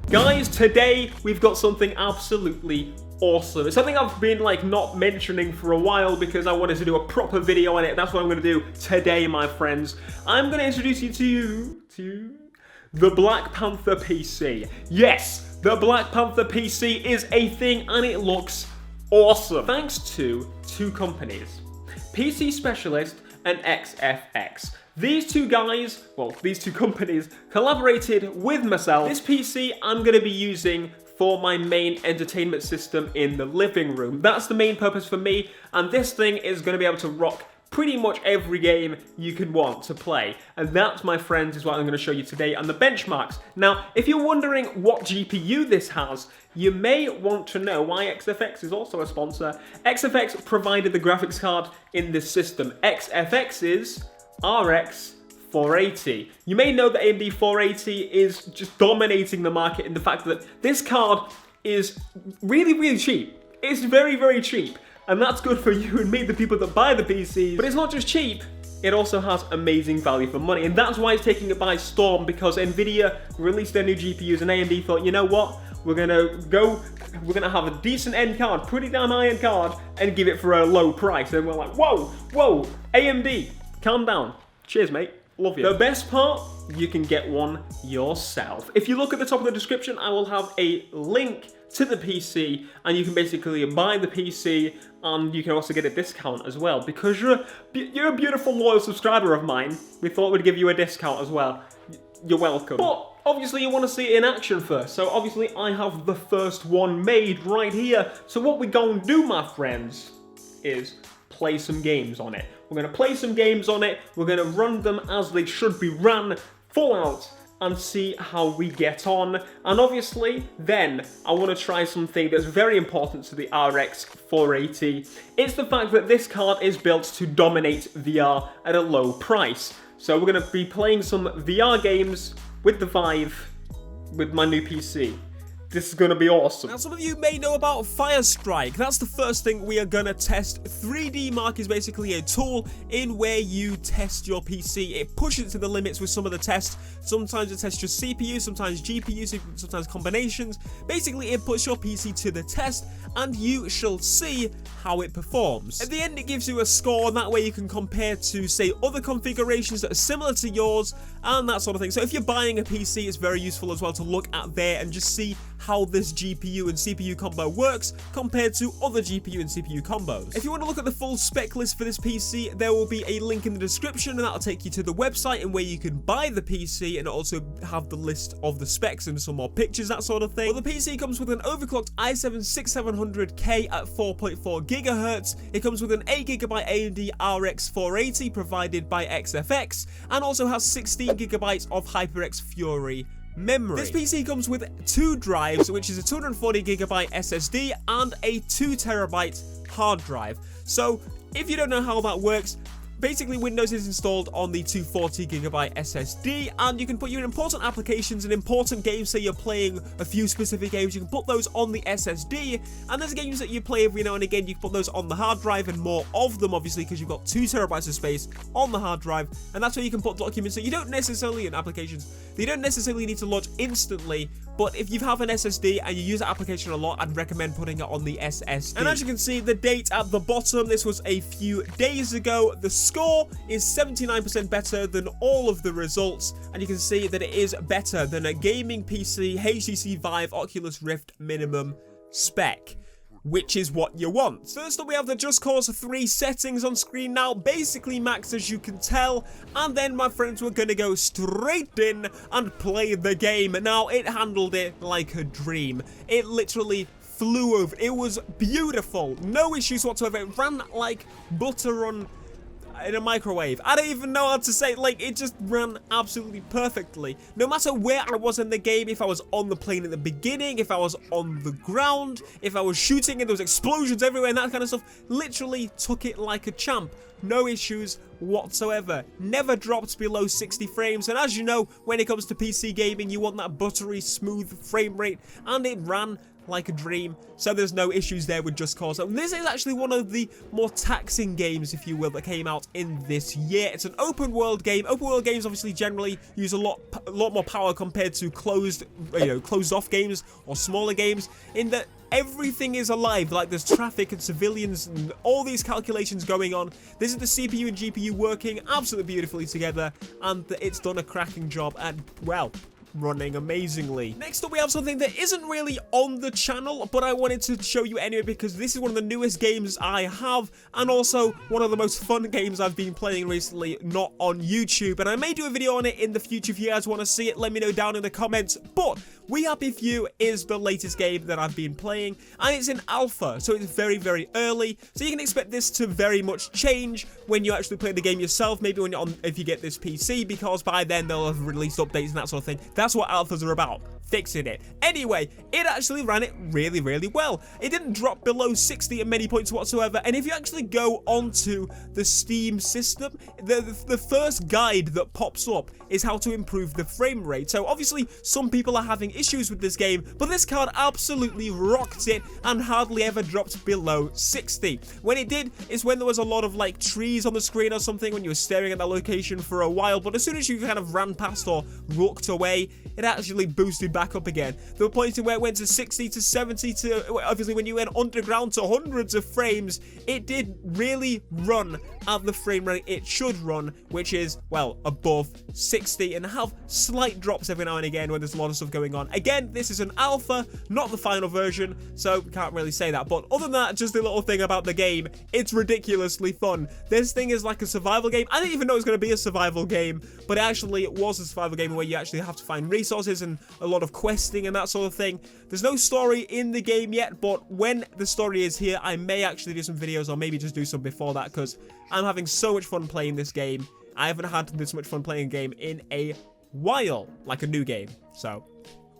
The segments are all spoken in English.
Guys, today we've got something absolutely awesome. It's something I've been not mentioning for a while because I wanted to do a proper video on it. That's what I'm going to do today, my friends. I'm going to introduce you to the Blackpanthaa PC. Yes, the Blackpanthaa PC is a thing and it looks awesome. Thanks to two companies, PC Specialist and XFX. These two guys, well, these two companies collaborated with myself. This PC I'm going to be using for my main entertainment system in the living room. That's the main purpose for me, and this thing is going to be able to rock pretty much every game you can want to play. And that, my friends, is what I'm going to show you today and the benchmarks. Now, if you're wondering what GPU this has, you may want to know why XFX is also a sponsor. XFX provided the graphics card in this system. XFX's RX 480. You may know that AMD 480 is just dominating the market in the fact that this card is really, really cheap. It's very, very cheap. And that's good for you and me, the people that buy the PCs. But it's not just cheap, it also has amazing value for money. And that's why it's taking it by storm, because Nvidia released their new GPUs and AMD thought, you know what? We're gonna have a decent end card, pretty damn high end card, and give it for a low price. And we're like, whoa, AMD, calm down. Cheers, mate. Love you. The best part, you can get one yourself. If you look at the top of the description, I will have a link to the PC, and you can basically buy the PC, and you can also get a discount as well. Because you're a beautiful, loyal subscriber of mine, we thought we'd give you a discount as well. You're welcome. But obviously you want to see it in action first. So obviously I have the first one made right here. So what we're going to do, my friends, is play some games on it. We're going to play some games on it. We're going to run them as they should be run, full out, and see how we get on. And obviously, then, I want to try something that's very important to the RX 480. It's the fact that this card is built to dominate VR at a low price. So we're going to be playing some VR games with the Vive, with my new PC. This is going to be awesome. Now, some of you may know about Firestrike. That's the first thing we are going to test. 3D Mark is basically a tool in where you test your PC. It pushes it to the limits with some of the tests. Sometimes it tests just CPU, sometimes GPU, sometimes combinations. Basically, it puts your PC to the test, and you shall see how it performs. At the end, it gives you a score, and that way you can compare to, say, other configurations that are similar to yours, and that sort of thing. So if you're buying a PC, it's very useful as well to look at there and just see how this GPU and CPU combo works compared to other GPU and CPU combos. If you want to look at the full spec list for this PC, there will be a link in the description, and that'll take you to the website and where you can buy the PC, and also have the list of the specs and some more pictures, that sort of thing. Well, the PC comes with an overclocked i7-6700K at 4.4 GHz. It comes with an 8GB AMD RX 480 provided by XFX, and also has 16GB of HyperX Fury memory. This PC comes with 2 drives, which is a 240GB SSD and a 2TB hard drive. So if you don't know how that works, basically Windows is installed on the 240GB SSD, and you can put your important applications and important games, say you're playing a few specific games, you can put those on the SSD, and there's games that you play every now and again, you can put those on the hard drive, and more of them obviously because you've got 2TB of space on the hard drive, and that's where you can put documents that you don't necessarily, in applications, you don't necessarily need to launch instantly. But if you have an SSD and you use that application a lot, I'd recommend putting it on the SSD. And as you can see, the date at the bottom, this was a few days ago. The score is 79% better than all of the results, and you can see that it is better than a gaming PC HTC Vive Oculus Rift minimum spec, which is what you want. First up, we have the Just Cause 3 settings on screen now, basically max as you can tell, and then, my friends, we're gonna go straight in and play the game. Now, it handled it like a dream. It literally flew over. It was beautiful. No issues whatsoever. It ran like butter on in a microwave. I don't even know how to say it. Like, it just ran absolutely perfectly. No matter where I was in the game, if I was on the plane at the beginning, if I was on the ground, if I was shooting and there was explosions everywhere and that kind of stuff, literally took it like a champ. No issues whatsoever. Never dropped below 60 frames, and as you know, when it comes to PC gaming, you want that buttery, smooth frame rate, and it ran like a dream, so there's no issues there with Just Cause. And this is actually one of the more taxing games, if you will, that came out in this year. It's an open world game. Open world games obviously generally use a lot more power compared to closed off games or smaller games, in that everything is alive. Like, there's traffic and civilians and all these calculations going on. This is the CPU and GPU working absolutely beautifully together, and it's done a cracking job at, well, running amazingly. Next up, we have something that isn't really on the channel, but I wanted to show you anyway because this is one of the newest games I have, and also one of the most fun games I've been playing recently, not on YouTube. And I may do a video on it in the future. If you guys want to see it, let me know down in the comments. But We Happy Few is the latest game that I've been playing, and it's in alpha, so it's very, very early. So you can expect this to very much change when you actually play the game yourself, maybe when you're on, if you get this PC, because by then they'll have released updates and that sort of thing. That's what alphas are about, fixing it. Anyway, it actually ran it really, really well. It didn't drop below 60 at many points whatsoever, and if you actually go onto the Steam system, the first guide that pops up is how to improve the frame rate. So obviously some people are having issues with this game, but this card absolutely rocked it and hardly ever dropped below 60. When it did is when there was a lot of like trees on the screen or something, when you were staring at that location for a while, but as soon as you kind of ran past or looked away, it actually boosted back up again. There were points where it went to 60 to 70 to, obviously when you went underground, to hundreds of frames. It did really run at the frame rate it should run, which is, well, above 60, and have slight drops every now and again when there's a lot of stuff going on. Again, this is an alpha, not the final version, so can't really say that. But other than that, just a little thing about the game, it's ridiculously fun. This thing is like a survival game. I didn't even know it was going to be a survival game, but actually it was a survival game where you actually have to find resources and a lot of questing and that sort of thing. There's no story in the game yet, but when the story is here, I may actually do some videos, or maybe just do some before that, because I'm having so much fun playing this game. I haven't had this much fun playing a game in a while, like a new game. So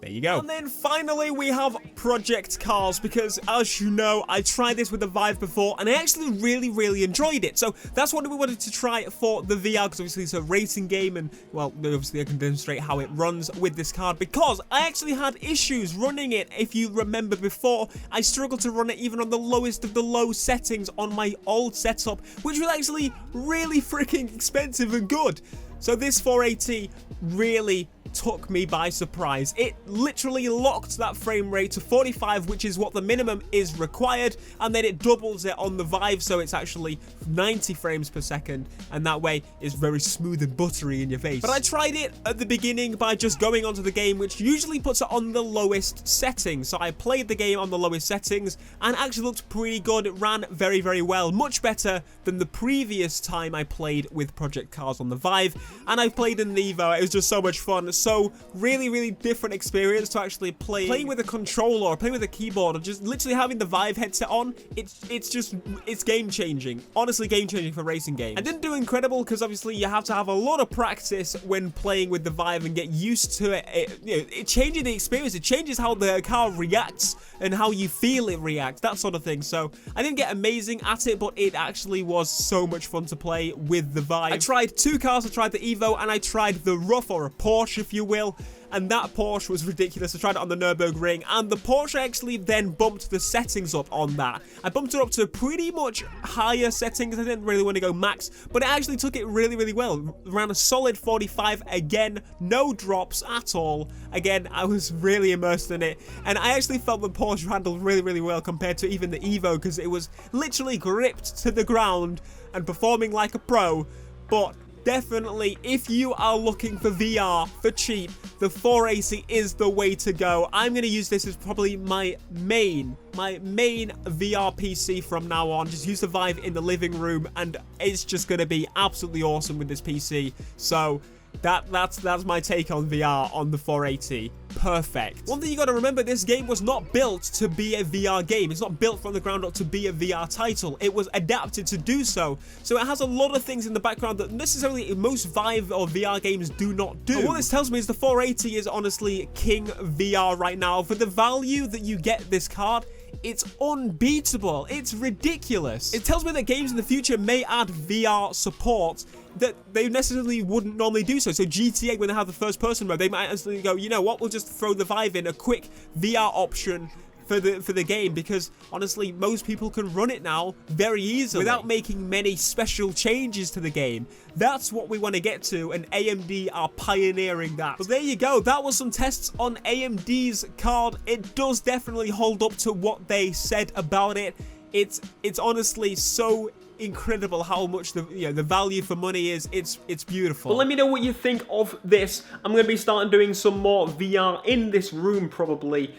there you go. And then finally we have Project Cars, because as you know, I tried this with the Vive before and I actually really, really enjoyed it. So that's what we wanted to try for the VR, because obviously it's a racing game, and well, obviously I can demonstrate how it runs with this card, because I actually had issues running it. If you remember before, I struggled to run it even on the lowest of the low settings on my old setup, which was actually really freaking expensive and good. So this 480 really took me by surprise. It literally locked that frame rate to 45, which is what the minimum is required, and then it doubles it on the Vive, so it's actually 90 frames per second, and that way it's very smooth and buttery in your face. But I tried it at the beginning by just going onto the game, which usually puts it on the lowest settings. So I played the game on the lowest settings and actually looked pretty good. It ran very, very well, much better than the previous time I played with Project Cars on the Vive, and I played in the Evo. It was just so much fun. So really, really different experience to actually playing with a controller or playing with a keyboard, or just literally having the Vive headset on. It's game changing. Honestly, game changing for racing games. I didn't do incredible because obviously you have to have a lot of practice when playing with the Vive and get used to it. It changes the experience. It changes how the car reacts and how you feel it reacts, that sort of thing. So I didn't get amazing at it, but it actually was so much fun to play with the Vive. I tried two cars. I tried the Evo and I tried the Rough, or a Porsche if you will, and that Porsche was ridiculous. I tried it on the Nürburgring, and the Porsche actually then bumped the settings up on that. I bumped it up to pretty much higher settings. I didn't really want to go max, but it actually took it really, really well. Around a solid 45 again, no drops at all. Again, I was really immersed in it, and I actually felt the Porsche handled really, really well compared to even the Evo, because it was literally gripped to the ground and performing like a pro. But definitely, if you are looking for VR for cheap, the 480 is the way to go. I'm going to use this as probably my main VR PC from now on. Just use the Vive in the living room, and it's just going to be absolutely awesome with this PC. So that's my take on VR on the 480. Perfect. One thing you got to remember, this game was not built to be a VR game. It's not built from the ground up to be a VR title. It was adapted to do so. So it has a lot of things in the background that necessarily most Vive or VR games do not do. And what this tells me is the 480 is honestly king VR right now. For the value that you get this card, it's unbeatable. It's ridiculous. It tells me that games in the future may add VR support that they necessarily wouldn't normally do so. So GTA, when they have the first person mode, they might actually go, you know what, we'll just throw the Vive in, a quick VR option for the game, because honestly most people can run it now very easily without making many special changes to the game. That's what we want to get to, and AMD are pioneering that. But there you go, that was some tests on AMD's card. It does definitely hold up to what they said about it. It's honestly so incredible how much the value for money is. It's beautiful. But let me know what you think of this. I'm going to be starting doing some more VR in this room probably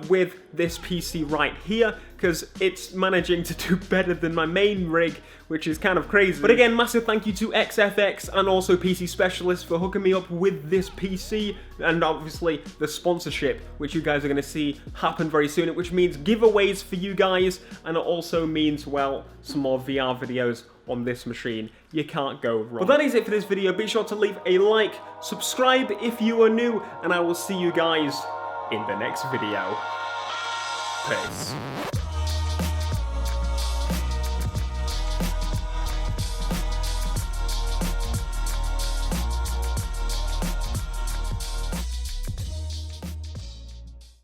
with this PC right here, because it's managing to do better than my main rig, which is kind of crazy. But again, massive thank you to XFX and also PC Specialist for hooking me up with this PC, and obviously the sponsorship, which you guys are going to see happen very soon, which means giveaways for you guys, and it also means, well, some more VR videos on this machine. You can't go wrong. But that is it for this video. Be sure to leave a like, subscribe if you are new, and I will see you guys in the next video. Peace.